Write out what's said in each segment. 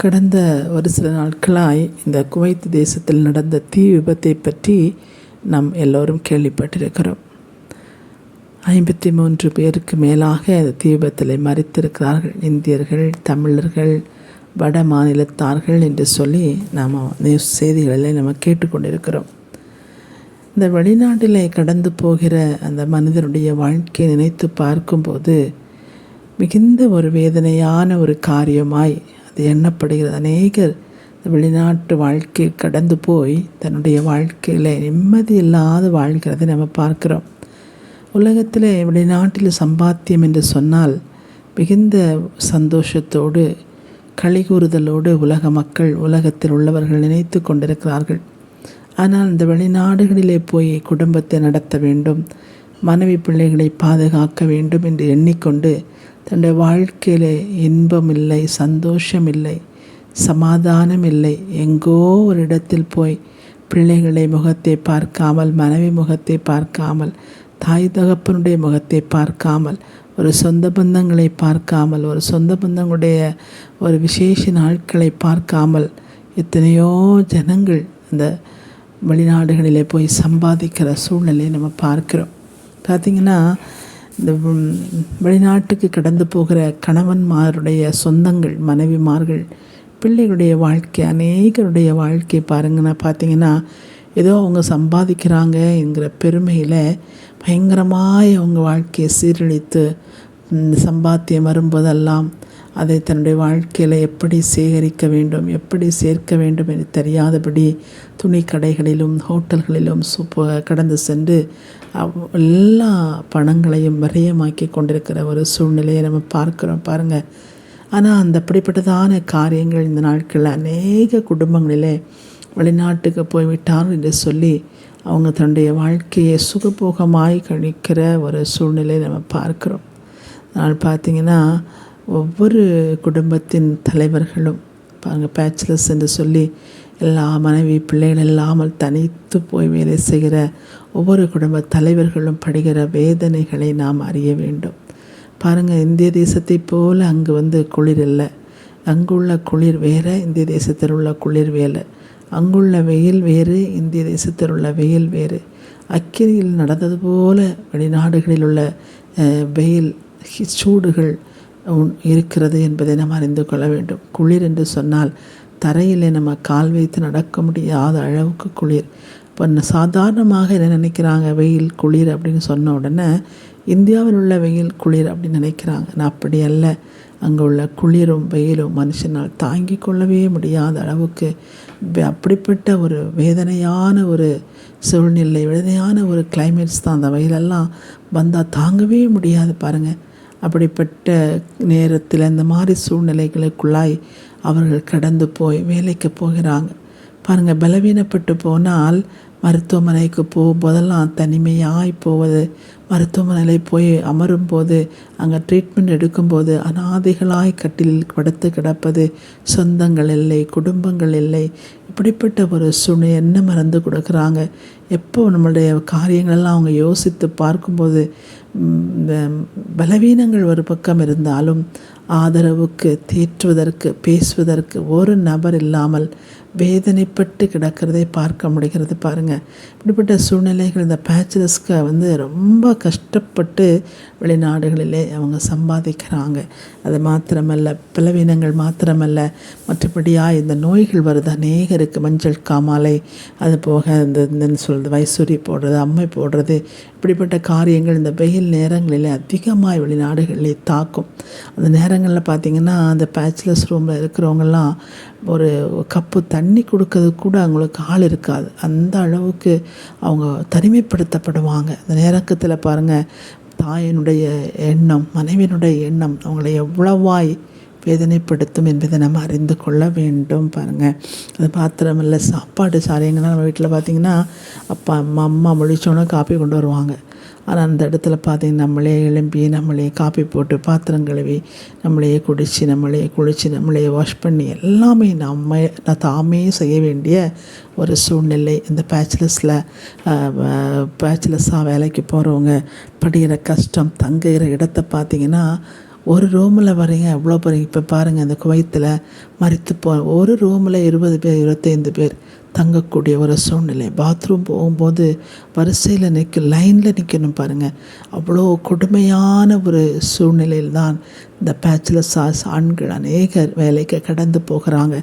கடந்த ஒரு சில நாட்களாய் இந்த குவைத் தேசத்தில் நடந்த தீ விபத்தை பற்றி நாம் எல்லோரும் கேள்விப்பட்டிருக்கிறோம். 53 பேருக்கு மேலாக அந்த தீ விபத்தில் மரித்திருக்கிறார்கள். இந்தியர்கள், தமிழர்கள், வட மாநிலத்தார்கள் என்று சொல்லி நாம் நியூஸ் செய்திகளில் நம்ம கேட்டுக்கொண்டிருக்கிறோம். இந்த வெளிநாட்டிலே கடந்து போகிற அந்த மனிதனுடைய வாழ்க்கையை நினைத்து பார்க்கும்போது மிகுந்த ஒரு வேதனையான ஒரு காரியமாய் அது எண்ணப்படுகிறது. அநேகர் வெளிநாட்டு வாழ்க்கை கடந்து போய் தன்னுடைய வாழ்க்கையில் நிம்மதி இல்லாத வாழ்கிறதை நம்ம பார்க்குறோம். உலகத்தில் வெளிநாட்டில் சம்பாத்தியம் என்று சொன்னால் மிகுந்த சந்தோஷத்தோடு களிகூறுதலோடு உலக மக்கள், உலகத்தில் உள்ளவர்கள் நினைத்து கொண்டிருக்கிறார்கள். ஆனால் இந்த வெளிநாடுகளிலே போய் குடும்பத்தை நடத்த வேண்டும், மனைவி பிள்ளைகளை பாதுகாக்க வேண்டும் என்று எண்ணிக்கொண்டு தன்னுடைய வாழ்க்கையில் இன்பம் இல்லை, சந்தோஷம் இல்லை, சமாதானம் இல்லை. எங்கோ ஒரு இடத்தில் போய் பிள்ளைகளை முகத்தை பார்க்காமல், மனைவி முகத்தை பார்க்காமல், தாய் தகப்பனுடைய முகத்தை பார்க்காமல், ஒரு சொந்த பந்தங்களை பார்க்காமல், ஒரு சொந்த பந்தங்களுடைய ஒரு விசேஷ நாட்களை பார்க்காமல் எத்தனையோ ஜனங்கள் இந்த வெளிநாடுகளிலே போய் சம்பாதிக்கிற சூழ்நிலையை நம்ம பார்க்கிறோம். பார்த்திங்கன்னா இந்த வெளிநாட்டுக்கு கடந்து போகிற கணவன்மாருடைய சொந்தங்கள், மனைவிமார்கள், பிள்ளைகளுடைய வாழ்க்கை, அநேகருடைய வாழ்க்கை பார்த்திங்கன்னா ஏதோ அவங்க சம்பாதிக்கிறாங்க என்கிற பெருமையில் பயங்கரமாய் அவங்க வாழ்க்கையை சீரழித்து சம்பாத்தியம் வரும்போதெல்லாம் அதை தன்னுடைய வாழ்க்கையில் எப்படி சேகரிக்க வேண்டும், எப்படி சேர்க்க வேண்டும் என்று தெரியாதபடி துணி கடைகளிலும் ஹோட்டல்களிலும் கடந்து சென்று எல்லா பணங்களையும் விரயமாக்கி கொண்டிருக்கிற ஒரு சூழ்நிலையை நம்ம பார்க்குறோம் பாருங்கள். ஆனால் அந்த அப்படிப்பட்டதான காரியங்கள் இந்த நாட்களில் அநேக குடும்பங்களிலே வெளிநாட்டுக்கு போய்விட்டார் என்று சொல்லி அவங்க தன்னுடைய வாழ்க்கையை சுகபோகமாய் கழிக்கிற ஒரு சூழ்நிலையை நம்ம பார்க்குறோம். அதனால் பார்த்திங்கன்னா ஒவ்வொரு குடும்பத்தின் தலைவர்களும் பாருங்கள், பேச்சுலர்ஸ் என்று சொல்லி எல்லா மனைவி பிள்ளைகள் இல்லாமல் தனித்து போய் வேலை செய்கிற ஒவ்வொரு குடும்ப தலைவர்களும் படுகிற வேதனைகளை நாம் அறிய வேண்டும். பாருங்கள், இந்திய தேசத்தை போல் அங்கு குளிர் இல்லை. அங்குள்ள குளிர் வேறு, இந்திய தேசத்தில் உள்ள குளிர் வேறு. அங்குள்ள வெயில் வேறு, இந்திய தேசத்தில் உள்ள வெயில் வேறு. அக்கினியில் நடந்தது போல வெளிநாடுகளில் உள்ள வெயில் சூடுகள் இருக்கிறது என்பதை நாம் அறிந்து கொள்ள வேண்டும். குளிர் என்று சொன்னால் தரையில் நம்ம கால் வைத்து நடக்க முடியாத அளவுக்கு குளிர். இப்போ சாதாரணமாக என்ன நினைக்கிறாங்க, வெயில் குளிர் அப்படின்னு சொன்ன உடனே இந்தியாவில் உள்ள வெயில் குளிர் அப்படின்னு நினைக்கிறாங்க. நான் அப்படி அல்ல. அங்கே உள்ள குளிரும் வெயிலும் மனுஷனால் தாங்கி கொள்ளவே முடியாத அளவுக்கு அப்படிப்பட்ட ஒரு வேதனையான ஒரு சூழ்நிலை, வேதனையான ஒரு கிளைமேட்ஸ் தான். அந்த வெயிலெல்லாம் வந்தால் தாங்கவே முடியாது பாருங்கள். அப்படிப்பட்ட நேரத்தில் இந்த மாதிரி சூழ்நிலைகளுக்குள்ளாய் அவர்கள் கடந்து போய் வேலைக்கு போகிறாங்க பாருங்கள். பலவீனப்பட்டு போனால் மருத்துவமனைக்கு போகும்போதெல்லாம் தனிமையாய் போவது, மருத்துவமனையில் போய் அமரும்போது அங்கே ட்ரீட்மெண்ட் எடுக்கும்போது அனாதைகளாய் கட்டிலில் படுத்து கிடப்பது, சொந்தங்கள் இல்லை, குடும்பங்கள் இல்லை. இப்படிப்பட்ட ஒரு சூழ்நிலை என்ன மறந்து கொடுக்குறாங்க. எப்போ நம்மளுடைய காரியங்களெல்லாம் அவங்க யோசித்து பார்க்கும்போது இந்த பலவீனங்கள் ஒரு பக்கம் இருந்தாலும் ஆதரவுக்கு, தேற்றுவதற்கு, பேசுவதற்கு ஒரு நபர் இல்லாமல் வேதனைப்பட்டு கிடக்கிறதை பார்க்க முடிகிறது பாருங்கள். இப்படிப்பட்ட சூழ்நிலைகள் இந்த பேச்சுலர்ஸ்க்கு ரொம்ப கஷ்டப்பட்டு வெளிநாடுகளிலே அவங்க சம்பாதிக்கிறாங்க. அது மாத்திரமல்ல, பலவீனங்கள் மாத்திரமல்ல, மற்றபடியாக இந்த நோய்கள் வருது அநேகருக்கு. மஞ்சள் காமாலை, அது போக இந்த சொல்கிறது வைசூரி போடுறது, அம்மை போடுறது, இப்படிப்பட்ட காரியங்கள் இந்த வெயில் நேரங்களில் அதிகமாக வெளிநாடுகளிலே தாக்கும். அந்த நேரங்களில் பார்த்திங்கன்னா அந்த பேச்சுலர்ஸ் ரூமில் இருக்கிறவங்கெல்லாம் ஒரு கப்பு தண்ணி கொடுக்கறது கூட அவங்களுக்கு ஆள் இருக்காது. அந்த அளவுக்கு அவங்க தனிமைப்படுத்தப்படுவாங்க. அந்த நேரத்தில் பாருங்கள், தாயினுடைய எண்ணம், மனைவியினுடைய எண்ணம் அவங்களை எவ்வளவாய் வேதனைப்படுத்தும் என்பதை நம்ம அறிந்து கொள்ள வேண்டும் பாருங்கள். அது மாத்திரமில்ல, சாப்பாடு சாரியங்கன்னா நம்ம வீட்டில் பார்த்திங்கன்னா அப்பா அம்மா முழிச்சோன்னே காப்பி கொண்டு வருவாங்க. ஆனால் அந்த இடத்துல பார்த்திங்கன்னா நம்மளே எழும்பி, நம்மளே காப்பி போட்டு, பாத்திரம் கழுவி, நம்மளையே குடித்து, நம்மளையே குளித்து, நம்மளையே வாஷ் பண்ணி எல்லாமே தாமே செய்ய வேண்டிய ஒரு சூழ்நிலை. இந்த பேச்சுலர்ஸாக வேலைக்கு போகிறவங்க படுகிற கஷ்டம், தங்குகிற இடத்தை பார்த்திங்கன்னா ஒரு ரூமில் வரீங்க எவ்வளோ போகிறீங்க. இப்போ பாருங்கள், இந்த குவைத்தில் மறித்து ஒரு ரூமில் 20 பேர் 25 பேர் தங்கக்கூடிய ஒரு சூழ்நிலை. பாத்ரூம் போகும்போது வரிசையில் லைனில் நிற்கணும் பாருங்கள். அவ்வளோ கொடுமையான ஒரு சூழ்நிலையில் தான் இந்த பேச்சுலர்ஸ் ஆண்கள் அநேகர் வேலைக்கு கடந்து போகிறாங்க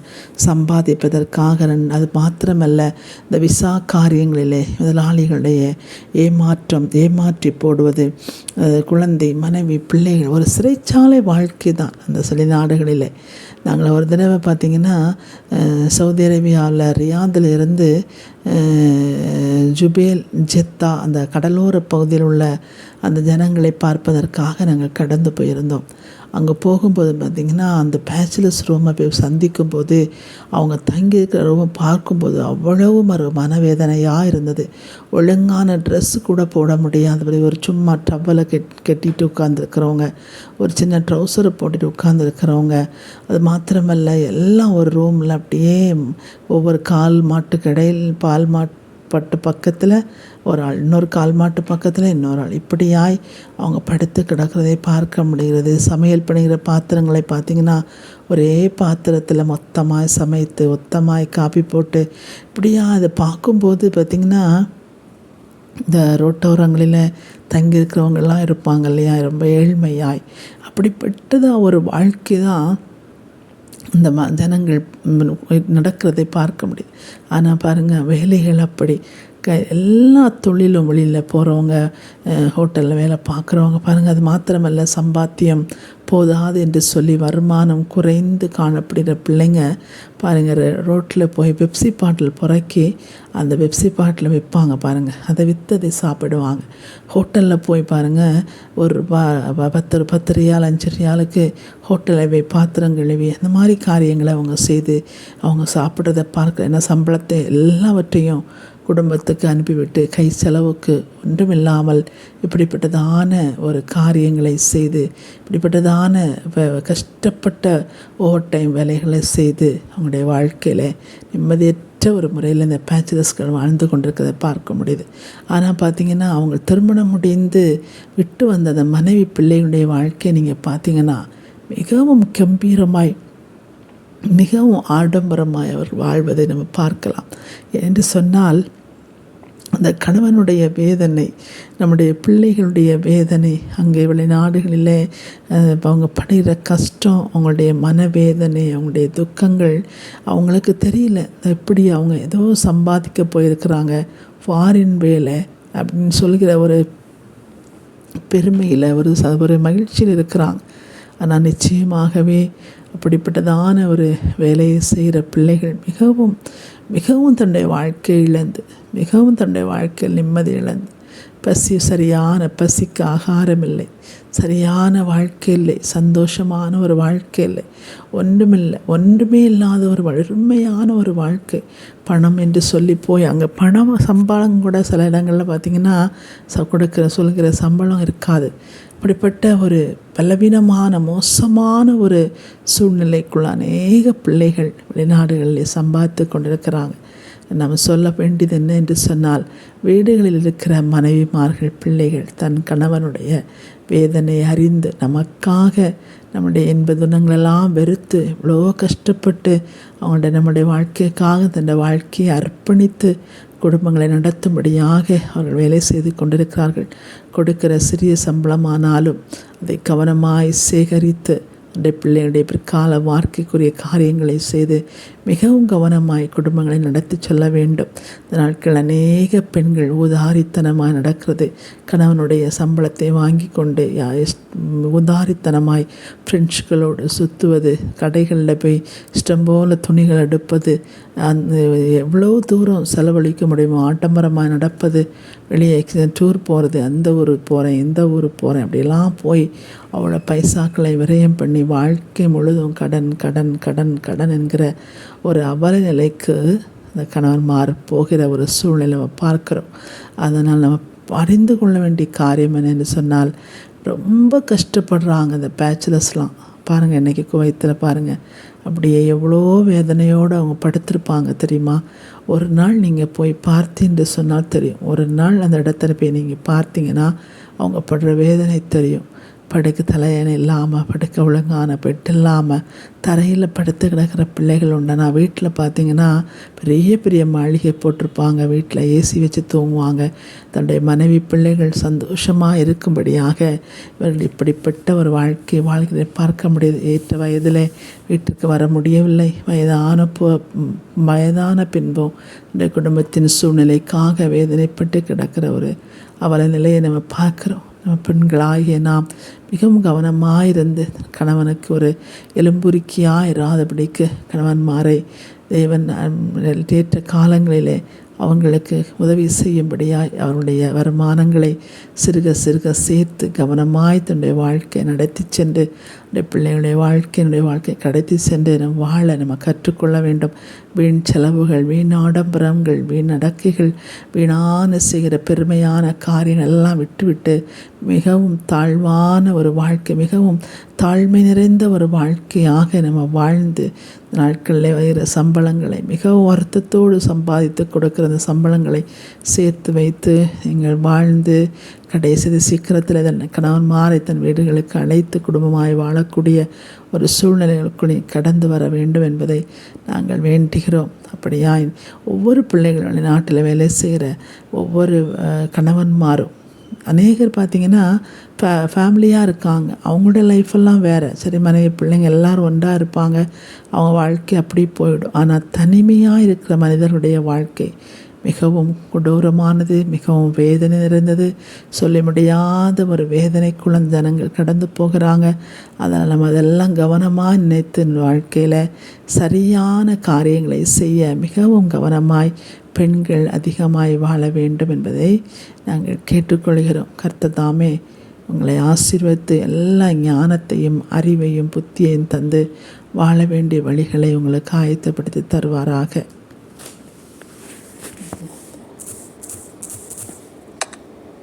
சம்பாதிப்பதற்காக. அது மாத்திரமல்ல, இந்த விசா காரியங்களிலே முதலாளிகளுடைய ஏமாற்றி போடுவது, குழந்தை மனைவி பிள்ளைகள், ஒரு சிறைச்சாலை வாழ்க்கை தான் அந்த சில நாடுகளிலே. நாங்கள் ஒரு தடவை பார்த்திங்கன்னா சவுதி அரேபியாவில் ரியாதில் இருந்து ஜுபேல் ஜெத்தா அந்த கடலோர பகுதியில் உள்ள அந்த ஜனங்களை பார்ப்பதற்காக நாங்கள் கடந்து போயிருந்தோம். அங்கே போகும்போது பார்த்திங்கன்னா அந்த பேச்சுலர்ஸ் ரூமை போய் சந்திக்கும்போது அவங்க தங்கியிருக்கிற ரூமை பார்க்கும்போது அவ்வளவு மனவேதனையாக இருந்தது. ஒழுங்கான ட்ரெஸ்ஸு கூட போட முடியாதபடி ஒரு சும்மா டவலை கட்டிட்டு உட்காந்துருக்கிறவங்க, ஒரு சின்ன ட்ரௌசரை போட்டுட்டு உட்காந்துருக்கிறவங்க. அது மாத்திரமல்ல, எல்லாம் ஒரு ரூமில் அப்படியே ஒவ்வொரு கால் மாட்டு கடையில் பால் பட்டு பக்கத்தில் ஒரு ஆள், இன்னொரு கால் மாட்டு பக்கத்தில் இன்னொரு ஆள், இப்படியாய் அவங்க படுத்து கிடக்கிறதை பார்க்க முடிகிறது. சமையல் பண்ணுகிற பாத்திரங்களை பார்த்திங்கன்னா ஒரே பாத்திரத்தில் மொத்தமாக சமைத்து ஒத்தமாய் காப்பி போட்டு இப்படியா அதை பார்க்கும்போது பார்த்திங்கன்னா இந்த ரோட்டோரங்களில் தங்கியிருக்கிறவங்கெல்லாம் இருப்பாங்க இல்லையா, ரொம்ப ஏழ்மையாய். அப்படிப்பட்டதாக ஒரு வாழ்க்கை தான் இந்த ஜனங்கள் நடக்கிறதை பார்க்க முடியுது. ஆனால் பாருங்கள், வேலைகள் அப்படி எல்லா தொழிலும் வெளியில் போகிறவங்க, ஹோட்டலில் வேலை பார்க்குறவங்க பாருங்கள். அது மாத்திரமல்ல, சம்பாத்தியம் போதாது என்று சொல்லி வருமானம் குறைந்து காணப்படுகிற பிள்ளைங்க பாருங்கள், ரோட்டில் போய் பெப்சி பாட்டில் புறக்கி அந்த பெப்சி பாட்டில் விற்பாங்க பாருங்கள். அதை விற்றதை சாப்பிடுவாங்க. ஹோட்டலில் போய் பாருங்கள், ஒரு 10 ரியால் 5 ரியாலுக்கு ஹோட்டலில் போய் பாத்திரம் கழுவி அந்த மாதிரி காரியங்களை அவங்க செய்து அவங்க சாப்பிட்றத பார்க்க, என்ன சம்பளத்தை எல்லாவற்றையும் குடும்பத்துக்கு அனுப்பிவிட்டு கை செலவுக்கு ஒன்றுமில்லாமல் இப்படிப்பட்டதான ஒரு காரியங்களை செய்து, இப்படிப்பட்டதான கஷ்டப்பட்ட ஓவர் டைம் வேலைகளை செய்து அவங்களுடைய வாழ்க்கையில் நிம்மதியற்ற ஒரு முறையில் இந்த பேச்சுலர்ஸ்கள் வாழ்ந்து கொண்டிருக்கிறத பார்க்க முடியுது. ஆனால் பார்த்திங்கன்னா அவங்க திருமணம் முடிந்து விட்டு வந்த அந்த மனைவி பிள்ளைகளுடைய வாழ்க்கையை நீங்கள் பார்த்திங்கன்னா மிகவும் கம்பீரமாய் மிகவும் ஆடம்பரமாய் அவர் வாழ்வதை நம்ம பார்க்கலாம். என்று சொன்னால் அந்த கணவனுடைய வேதனை, நம்முடைய பிள்ளைகளுடைய வேதனை, அங்கே வெளிநாடுகளிலே அவங்க படுகிற கஷ்டம், அவங்களுடைய மனவேதனை, அவங்களுடைய துக்கங்கள் அவங்களுக்கு தெரியல. எப்படி அவங்க ஏதோ சம்பாதிக்க போயிருக்கிறாங்க, ஃபாரின் வேலை அப்படின்னு சொல்கிற ஒரு பெருமையில் ஒரு மகிழ்ச்சியில் இருக்கிறாங்க. ஆனால் நிச்சயமாகவே அப்படிப்பட்டதான ஒரு வேலையை செய்கிற பிள்ளைகள் மிகவும் மிகவும் தன்னுடைய வாழ்க்கை இழந்து, மிகவும் தன்னுடைய வாழ்க்கையில் நிம்மதி இழந்து, சரியான பசிக்கு ஆகாரம் இல்லை, சரியான வாழ்க்கை இல்லை, சந்தோஷமான ஒரு வாழ்க்கை இல்லை, ஒன்றுமே இல்லாத ஒரு வறுமையான ஒரு வாழ்க்கை. பணம் என்று சொல்லி போய் அங்கே சம்பளம் கூட சில இடங்களில் பார்த்திங்கன்னா சொல்கிற சம்பளம் இருக்காது. அப்படிப்பட்ட ஒரு பலவீனமான மோசமான ஒரு சூழ்நிலைக்குள்ள அநேக பிள்ளைகள் வெளிநாடுகளில் சம்பாதித்து கொண்டிருக்கிறாங்க. நம்ம சொல்ல வேண்டியது என்ன என்று சொன்னால், வீடுகளில் இருக்கிற மனைவிமார்கள் பிள்ளைகள் தன் கணவனுடைய வேதனை அறிந்து நமக்காக நம்முடைய துன்பங்களெல்லாம் வெறுத்து இவ்வளோ கஷ்டப்பட்டு நம்முடைய வாழ்க்கைக்காக தன்னுடைய வாழ்க்கையை அர்ப்பணித்து குடும்பங்களை நடத்தும்படியாக அவர்கள் வேலை செய்து கொண்டிருக்கிறார்கள். கொடுக்கிற சிறிய சம்பளமானாலும் அதை கவனமாய் சேகரித்து அந்த பிள்ளைகளுடைய பிற்கால வாழ்க்கைக்குரிய காரியங்களை செய்து மிகவும் கவனமாய் குடும்பங்களை நடத்தி செல்ல வேண்டும். இந்த நாட்கள் அநேக பெண்கள் உதாரித்தனமாய் நடக்கிறது. கணவனுடைய சம்பளத்தை வாங்கி கொண்டு உதாரித்தனமாய் ஃப்ரெண்ட்ஸ்களோடு சுற்றுவது, கடைகளில் போய் இஷ்டம் போல் துணிகள் எடுப்பது, எவ்வளோ தூரம் செலவழிக்க முடியுமோ ஆடம்பரமாக நடப்பது, வெளியே டூர் போகிறது, அந்த ஊருக்கு போகிறேன் இந்த ஊருக்கு போகிறேன் அப்படிலாம் போய் அவ்வளோ பைசாக்களை விரயம் பண்ணி வாழ்க்கை முழுதும் கடன் கடன் கடன் கடன் என்கிற ஒரு அவல நிலைக்கு அந்த கணவன்மார் போகிற ஒரு சூழ்நிலை நம்ம பார்க்குறோம். அதனால் நம்ம அறிந்து கொள்ள வேண்டிய காரியம் என்னென்னு சொன்னால், ரொம்ப கஷ்டப்படுறாங்க இந்த பேச்சுலர்ஸ்லாம். பாருங்கள், இன்றைக்கி குவைத்தில் பாருங்கள், அப்படியே எவ்வளோ வேதனையோடு அவங்க படுத்திருப்பாங்க தெரியுமா. ஒரு நாள் நீங்கள் போய் பார்த்தீன்னு சொன்னால் தெரியும். ஒரு நாள் அந்த இடத்துல போய் நீங்கள் பார்த்தீங்கன்னா அவங்க படுற வேதனை தெரியும். படுக்க தலையணை இல்லாமல், படுக்க ஒழுங்கான பெட் இல்லாமல் தரையில் படுத்து கிடக்கிற பிள்ளைகள் உண்டு. நான் வீட்டில் பார்த்திங்கன்னா பெரிய பெரிய மாளிகை போட்டிருப்பாங்க, வீட்டில் ஏசி வச்சு தூங்குவாங்க. தன்னுடைய மனைவி பிள்ளைகள் சந்தோஷமாக இருக்கும்படியாக இவர்கள் இப்படிப்பட்ட ஒரு வாழ்க்கையை பார்க்க முடியுது. ஏற்ற வயதில் வீட்டுக்கு வர முடியவில்லை. வயதான பின்பும் இந்த குடும்பத்தின் சூழ்நிலைக்காக வேதனைப்பட்டு கிடக்கிற ஒரு அவல நிலையை நம்ம பார்க்குறோம். நம்ம பெண்களாகிய நாம் மிகவும் கவனமாயிருந்து கணவனுக்கு ஒரு எலும்புருக்கியாக இராதபடிக்கு கணவன்மாரை தேவன் ஏற்ற காலங்களிலே அவங்களுக்கு உதவி செய்யும்படியாய் அவருடைய வருமானங்களை சிறுக சிறுக சேர்த்து கவனமாய் தன்னுடைய வாழ்க்கையை நடத்தி சென்று பிள்ளைகளுடைய வாழ்க்கை கடத்தி சென்று நம்ம வாழ நம்ம கற்றுக்கொள்ள வேண்டும். வீண் செலவுகள், வீண் ஆடம்பரங்கள், வீண் அடக்கைகள், வீணான செய்கிற பெருமையான காரியங்கள் எல்லாம் விட்டுவிட்டு மிகவும் தாழ்வான ஒரு வாழ்க்கை, மிகவும் தாழ்மை நிறைந்த ஒரு வாழ்க்கையாக நம்ம வாழ்ந்து நாட்களில் வருகிற சம்பளங்களை மிகவும் வருத்தத்தோடு சம்பாதித்து கொடுக்கிற அந்த சம்பளங்களை சேர்த்து வைத்து நீங்கள் வாழ்ந்து கடைசி சீக்கிரத்தில் தன் கணவன்மாரை தன் வீடுகளுக்கு அழைத்து குடும்பமாய் வாழக்கூடிய ஒரு சூழ்நிலைகளுக்குள்ளே கடந்து வர வேண்டும் என்பதை நாங்கள் வேண்டுகிறோம். அப்படியாய் ஒவ்வொரு பிள்ளைகளுடைய நாட்டில் வேலை செய்கிற ஒவ்வொரு கணவன்மாரும் அநேகர் பார்த்திங்கன்னா ஃபேமிலியாக இருக்காங்க, அவங்களோட லைஃப்பெல்லாம் வேறு. சரி, மனைவி பிள்ளைங்க எல்லோரும் ஒன்றாக இருப்பாங்க, அவங்க வாழ்க்கை அப்படி போயிடும். ஆனால் தனிமையாக இருக்கிற மனிதர்களுடைய வாழ்க்கை மிகவும் கொடூரமானது, மிகவும் வேதனை நிறைந்தது. சொல்ல முடியாத ஒரு வேதனைக்குள்ள ஜனங்கள் கடந்து போகிறாங்க. அதனால் நம்ம அதெல்லாம் கவனமாக நினைத்து வாழ்க்கையில் சரியான காரியங்களை செய்ய மிகவும் கவனமாய் பெண்கள் அதிகமாய் வாழ வேண்டும் என்பதை நாங்கள் கேட்டுக்கொள்கிறோம். கர்த்தர் தாமே உங்களை ஆசீர்வதித்து எல்லா ஞானத்தையும் அறிவையும் புத்தியையும் தந்து வாழ வேண்டிய வழிகளை உங்களுக்கு ஆயத்தப்படுத்தி தருவாராக.